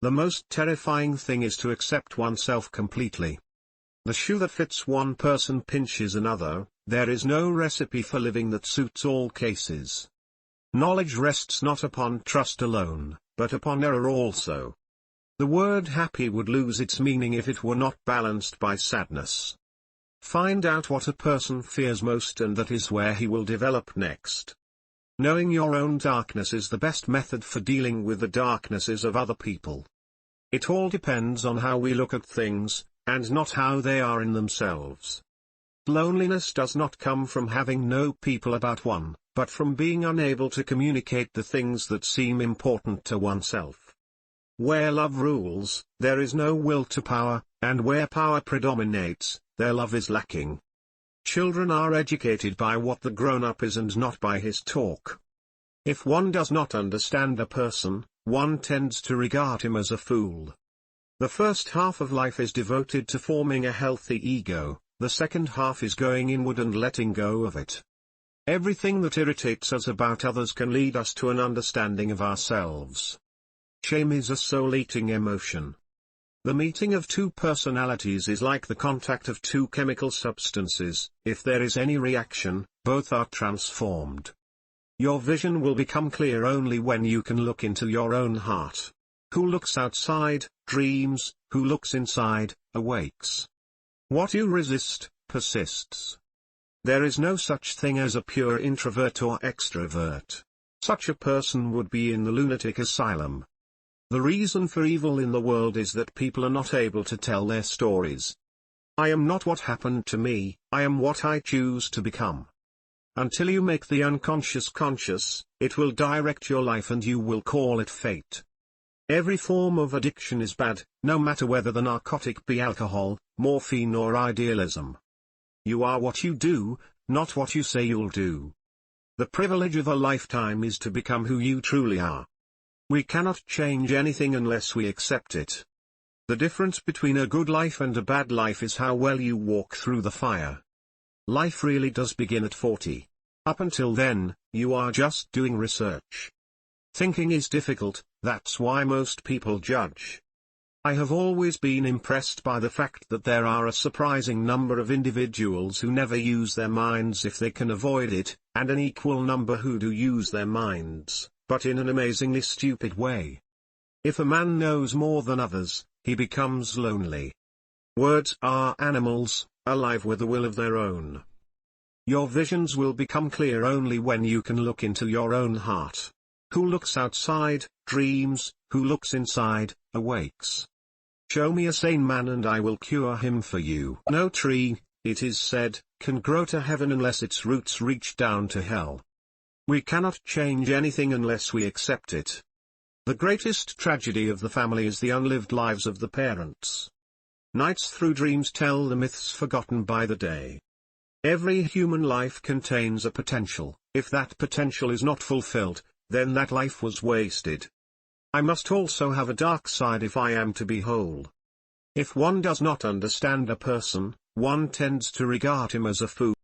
The most terrifying thing is to accept oneself completely. The shoe that fits one person pinches another. There is no recipe for living that suits all cases. Knowledge rests not upon trust alone, but upon error also. The word happy would lose its meaning if it were not balanced by sadness. Find out what a person fears most, and that is where he will develop next. Knowing your own darkness is the best method for dealing with the darknesses of other people. It all depends on how we look at things, and not how they are in themselves. Loneliness does not come from having no people about one, but from being unable to communicate the things that seem important to oneself. Where love rules, there is no will to power, and where power predominates, their love is lacking. Children are educated by what the grown-up is and not by his talk. If one does not understand a person, one tends to regard him as a fool. The first half of life is devoted to forming a healthy ego, the second half is going inward and letting go of it. Everything that irritates us about others can lead us to an understanding of ourselves. Shame is a soul-eating emotion. The meeting of two personalities is like the contact of two chemical substances. If there is any reaction, both are transformed. Your vision will become clear only when you can look into your own heart. Who looks outside, dreams; who looks inside, awakes. What you resist, persists. There is no such thing as a pure introvert or extrovert. Such a person would be in the lunatic asylum. The reason for evil in the world is that people are not able to tell their stories. I am not what happened to me, I am what I choose to become. Until you make the unconscious conscious, it will direct your life and you will call it fate. Every form of addiction is bad, no matter whether the narcotic be alcohol, morphine or idealism. You are what you do, not what you say you'll do. The privilege of a lifetime is to become who you truly are. We cannot change anything unless we accept it. The difference between a good life and a bad life is how well you walk through the fire. Life really does begin at 40. Up until then, you are just doing research. Thinking is difficult, that's why most people judge. I have always been impressed by the fact that there are a surprising number of individuals who never use their minds if they can avoid it, and an equal number who do use their minds, but in an amazingly stupid way. If a man knows more than others, he becomes lonely. Words are animals, alive with a will of their own. Your visions will become clear only when you can look into your own heart. Who looks outside, dreams; who looks inside, awakes. Show me a sane man and I will cure him for you. No tree, it is said, can grow to heaven unless its roots reach down to hell. We cannot change anything unless we accept it. The greatest tragedy of the family is the unlived lives of the parents. Nights through dreams tell the myths forgotten by the day. Every human life contains a potential. If that potential is not fulfilled, then that life was wasted. I must also have a dark side if I am to be whole. If one does not understand a person, one tends to regard him as a fool.